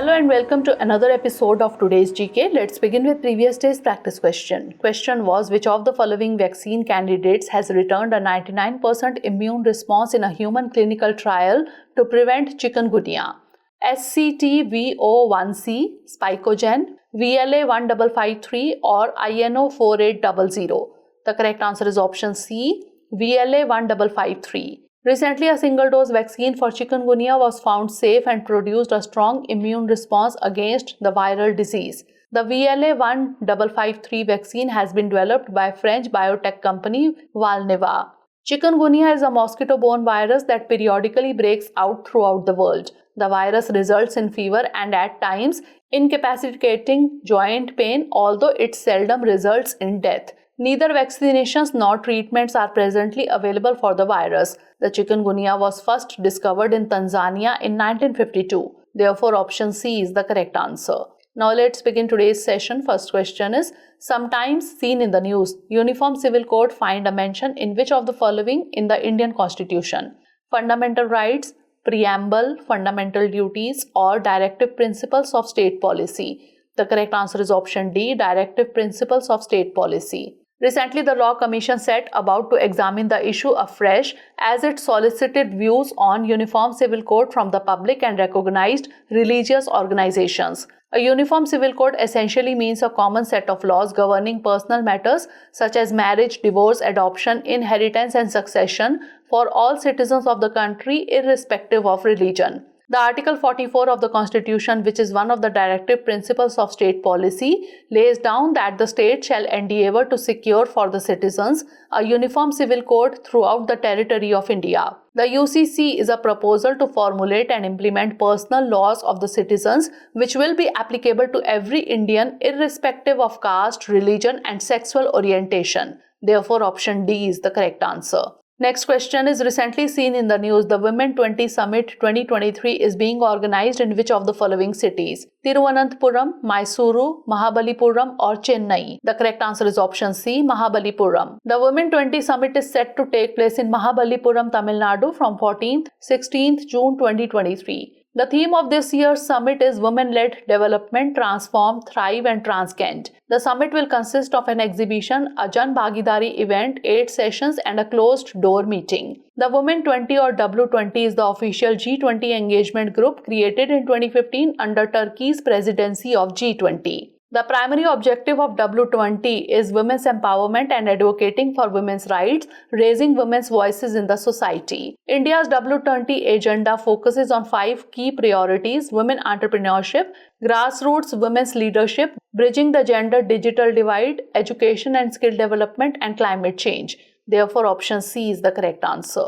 Hello and welcome to another episode of today's GK. Let's begin with previous day's practice question. Question was, which of the following vaccine candidates has returned a 99% immune response in a human clinical trial to prevent chikungunya? SCTV01C, Spicogen, VLA1553 or INO4800? The correct answer is option C, VLA1553. Recently, a single-dose vaccine for chikungunya was found safe and produced a strong immune response against the viral disease. The VLA1553 vaccine has been developed by French biotech company Valneva. Chikungunya is a mosquito-borne virus that periodically breaks out throughout the world. The virus results in fever and at times incapacitating joint pain, although it seldom results in death. Neither vaccinations nor treatments are presently available for the virus. The chikungunya was first discovered in Tanzania in 1952. Therefore, option C is the correct answer. Now let's begin today's session. First question is, sometimes seen in the news, Uniform Civil Code find a mention in which of the following in the Indian Constitution? Fundamental rights, preamble, fundamental duties or directive principles of state policy? The correct answer is option D, directive principles of state policy. Recently, the Law Commission set about to examine the issue afresh as it solicited views on Uniform Civil Code from the public and recognized religious organizations. A Uniform Civil Code essentially means a common set of laws governing personal matters such as marriage, divorce, adoption, inheritance and succession for all citizens of the country irrespective of religion. The Article 44 of the Constitution, which is one of the directive principles of state policy, lays down that the state shall endeavour to secure for the citizens a uniform civil code throughout the territory of India. The UCC is a proposal to formulate and implement personal laws of the citizens which will be applicable to every Indian irrespective of caste, religion and sexual orientation. Therefore, option D is the correct answer. Next question is, recently seen in the news, the Women 20 Summit 2023 is being organized in which of the following cities? Thiruvananthapuram, Mysuru, Mahabalipuram or Chennai? The correct answer is option C, Mahabalipuram. The Women 20 Summit is set to take place in Mahabalipuram, Tamil Nadu from 14th-16th June 2023. The theme of this year's summit is Women-led Development, Transform, Thrive and Transcend. The summit will consist of an exhibition, a Jan Bhagidari event, 8 sessions and a closed-door meeting. The Women 20 or W20 is the official G20 engagement group created in 2015 under Turkey's presidency of G20. The primary objective of W20 is women's empowerment and advocating for women's rights, raising women's voices in the society. India's W20 agenda focuses on 5 key priorities: women entrepreneurship, grassroots women's leadership, bridging the gender digital divide, education and skill development, and climate change. Therefore, option C is the correct answer.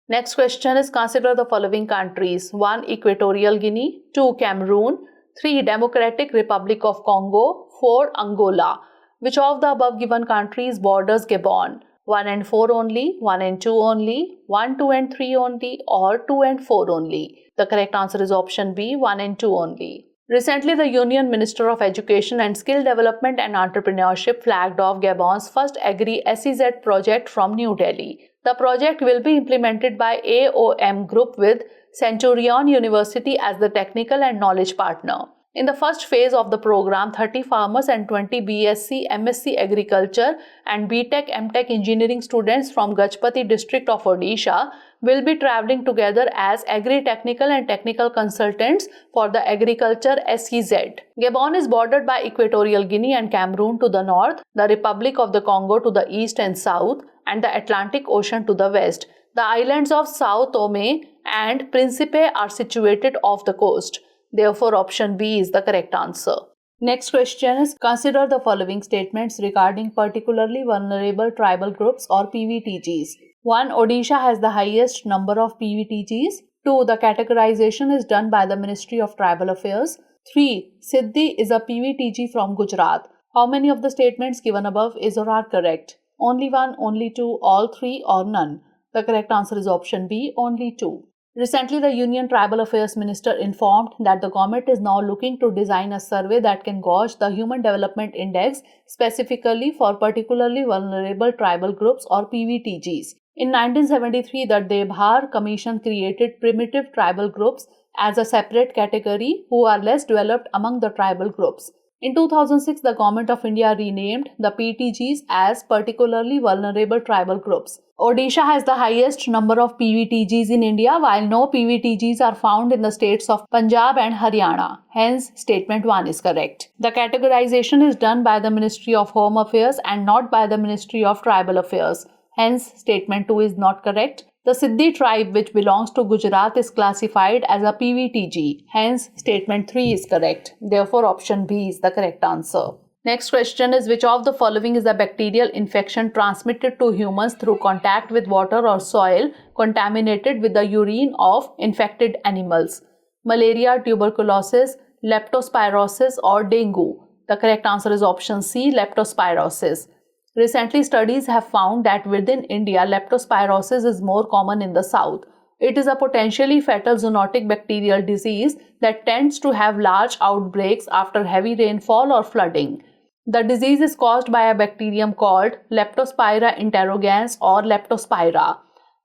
Next question is, consider the following countries: 1. Equatorial Guinea, 2. Cameroon, 3. Democratic Republic of Congo, 4. Angola. Which of the above given countries borders Gabon? 1 and 4 only, 1 and 2 only, 1, 2 and 3 only or 2 and 4 only? The correct answer is option B, 1 and 2 only. Recently, the Union Minister of Education and Skill Development and Entrepreneurship flagged off Gabon's first Agri-SEZ project from New Delhi. The project will be implemented by AOM Group with Centurion University as the technical and knowledge partner. In the first phase of the program, 30 farmers and 20 BSc, MSc Agriculture and BTech, MTech Engineering students from Gajpati district of Odisha will be travelling together as agri-technical and technical consultants for the Agriculture SEZ. Gabon is bordered by Equatorial Guinea and Cameroon to the north, the Republic of the Congo to the east and south, and the Atlantic Ocean to the west. The islands of Sao Tome and Principe are situated off the coast. Therefore, option B is the correct answer. Next question is, consider the following statements regarding particularly vulnerable tribal groups or PVTGs. 1. Odisha has the highest number of PVTGs. 2. The categorization is done by the Ministry of Tribal Affairs. 3. Siddhi is a PVTG from Gujarat. How many of the statements given above is or are correct? Only 1, only 2, all 3 or none? The correct answer is option B, only 2. Recently, the Union Tribal Affairs Minister informed that the government is now looking to design a survey that can gauge the Human Development Index specifically for particularly vulnerable tribal groups or PVTGs. In 1973, the Debhar Commission created primitive tribal groups as a separate category who are less developed among the tribal groups. In 2006, the Government of India renamed the PTGs as particularly vulnerable tribal groups. Odisha has the highest number of PVTGs in India, while no PVTGs are found in the states of Punjab and Haryana. Hence, statement 1 is correct. The categorization is done by the Ministry of Home Affairs and not by the Ministry of Tribal Affairs. Hence, statement 2 is not correct. The Siddhi tribe, which belongs to Gujarat, is classified as a PVTG. Hence, statement 3 is correct. Therefore, option B is the correct answer. Next question is, which of the following is a bacterial infection transmitted to humans through contact with water or soil contaminated with the urine of infected animals? Malaria, tuberculosis, leptospirosis, or dengue? The correct answer is option C, leptospirosis. Recently, studies have found that within India, leptospirosis is more common in the south. It is a potentially fatal zoonotic bacterial disease that tends to have large outbreaks after heavy rainfall or flooding. The disease is caused by a bacterium called Leptospira interrogans or Leptospira.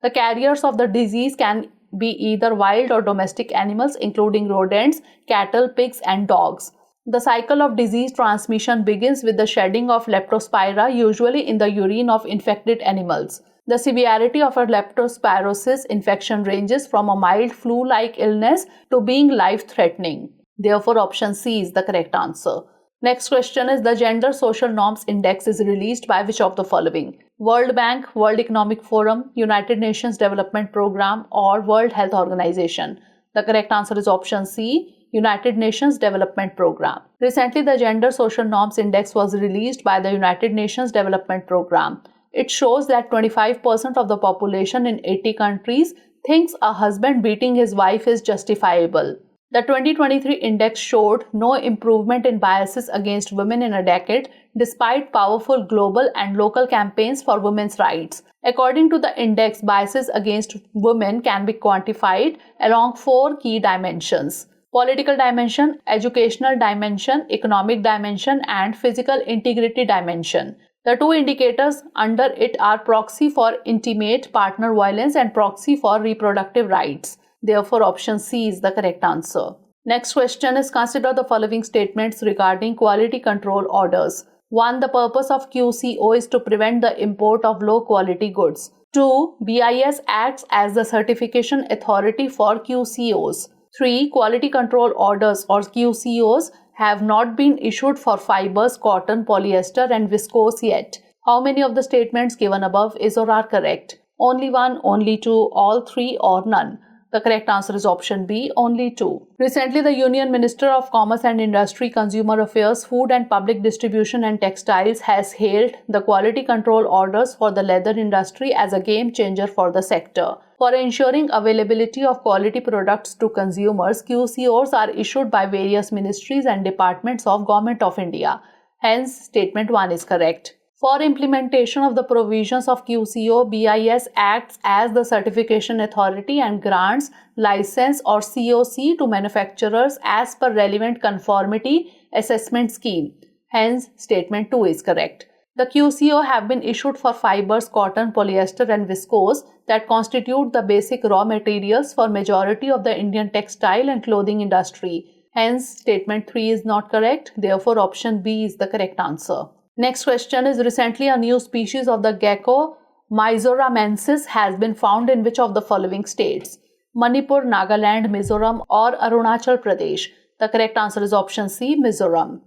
The carriers of the disease can be either wild or domestic animals, including rodents, cattle, pigs, and dogs. The cycle of disease transmission begins with the shedding of Leptospira, usually in the urine of infected animals. The severity of a leptospirosis infection ranges from a mild flu-like illness to being life-threatening. Therefore, option C is the correct answer. Next question is, the Gender Social Norms Index is released by which of the following? World Bank, World Economic Forum, United Nations Development Programme, or World Health Organization? The correct answer is option C, United Nations Development Programme. Recently, the Gender Social Norms Index was released by the United Nations Development Programme. It shows that 25% of the population in 80 countries thinks a husband beating his wife is justifiable. The 2023 index showed no improvement in biases against women in a decade, despite powerful global and local campaigns for women's rights. According to the index, biases against women can be quantified along 4 key dimensions: political dimension, educational dimension, economic dimension, and physical integrity dimension. The 2 indicators under it are proxy for intimate partner violence and proxy for reproductive rights. Therefore, option C is the correct answer. Next question is, consider the following statements regarding quality control orders. 1. The purpose of QCO is to prevent the import of low quality goods. 2. BIS acts as the certification authority for QCOs. 3. Quality control orders or QCOs have not been issued for fibers, cotton, polyester, and viscose yet. How many of the statements given above is or are correct? Only 1, only 2, all 3, or none? The correct answer is option B, only 2. Recently, the Union Minister of Commerce and Industry, Consumer Affairs, Food and Public Distribution and Textiles has hailed the quality control orders for the leather industry as a game changer for the sector. For ensuring availability of quality products to consumers, QCOs are issued by various ministries and departments of Government of India. Hence, statement 1 is correct. For implementation of the provisions of QCO, BIS acts as the certification authority and grants license or COC to manufacturers as per relevant conformity assessment scheme. Hence, statement 2 is correct. The QCO have been issued for fibers, cotton, polyester, and viscose that constitute the basic raw materials for majority of the Indian textile and clothing industry. Hence, statement 3 is not correct. Therefore, option B is the correct answer. Next question is, recently a new species of the gecko, mizoramensis, has been found in which of the following states? Manipur, Nagaland, Mizoram, or Arunachal Pradesh? The correct answer is option C, Mizoram.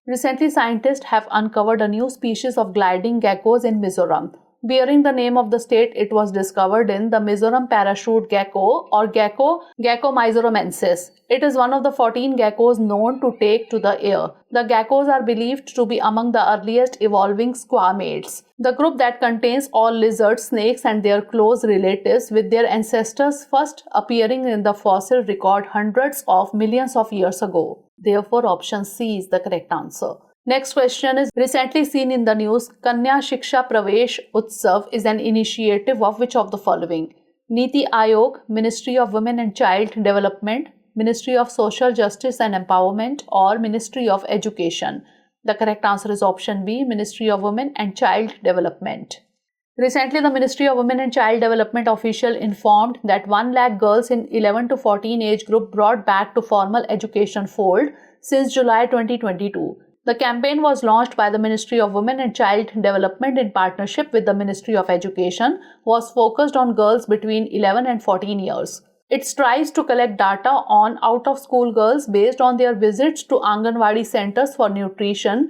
Recently, scientists have uncovered a new species of gliding geckos in Mizoram. Bearing the name of the state it was discovered in, the Mizoram parachute gecko or Gekko mizoramensis. It is one of the 14 geckos known to take to the air. The geckos are believed to be among the earliest evolving squamates, the group that contains all lizards, snakes, and their close relatives, with their ancestors first appearing in the fossil record hundreds of millions of years ago. Therefore, option C is the correct answer. Next question is, recently seen in the news, Kanya, Shiksha, Pravesh, Utsav is an initiative of which of the following? Niti Aayog, Ministry of Women and Child Development, Ministry of Social Justice and Empowerment, or Ministry of Education? The correct answer is option B, Ministry of Women and Child Development. Recently, the Ministry of Women and Child Development official informed that 1 lakh girls in 11 to 14 age group brought back to formal education fold since July 2022. The campaign was launched by the Ministry of Women and Child Development in partnership with the Ministry of Education, was focused on girls between 11 and 14 years. It strives to collect data on out-of-school girls based on their visits to Anganwadi centers for nutrition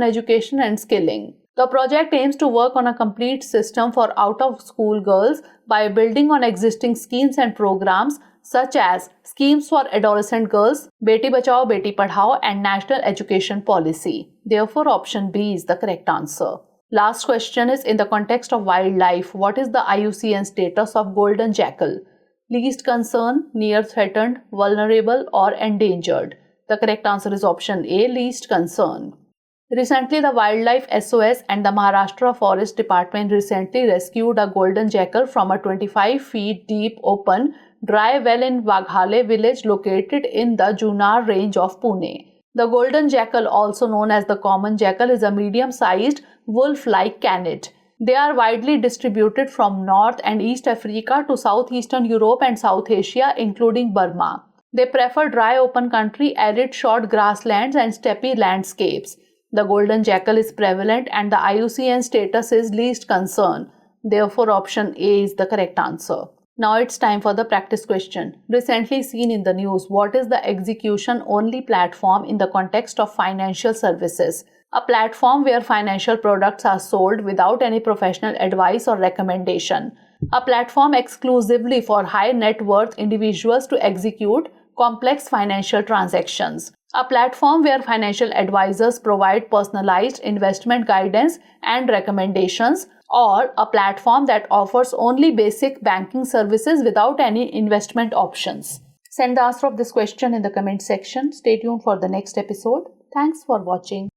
education and skilling. The project aims to work on a complete system for out-of-school girls by building on existing schemes and programs such as schemes for adolescent girls, Beti Bachao, Beti Padhao, and National Education Policy. Therefore, option B is the correct answer. Last question is, in the context of wildlife, what is the IUCN status of golden jackal? Least concern, near threatened, vulnerable, or endangered? The correct answer is option A, least concern. Recently, the Wildlife SOS and the Maharashtra Forest Department recently rescued a golden jackal from a 25 feet deep open dry well in Waghale village located in the Junar range of Pune. The golden jackal, also known as the common jackal, is a medium-sized wolf-like canid. They are widely distributed from North and East Africa to Southeastern Europe and South Asia, including Burma. They prefer dry open country, arid short grasslands, and steppe landscapes. The golden jackal is prevalent and the IUCN status is least concern. Therefore, option A is the correct answer. Now it's time for the practice question. Recently seen in the news, what is the execution-only platform in the context of financial services? A platform where financial products are sold without any professional advice or recommendation. A platform exclusively for high net worth individuals to execute complex financial transactions. A platform where financial advisors provide personalized investment guidance and recommendations, or a platform that offers only basic banking services without any investment options. Send the answer of this question in the comment section. Stay tuned for the next episode. Thanks for watching.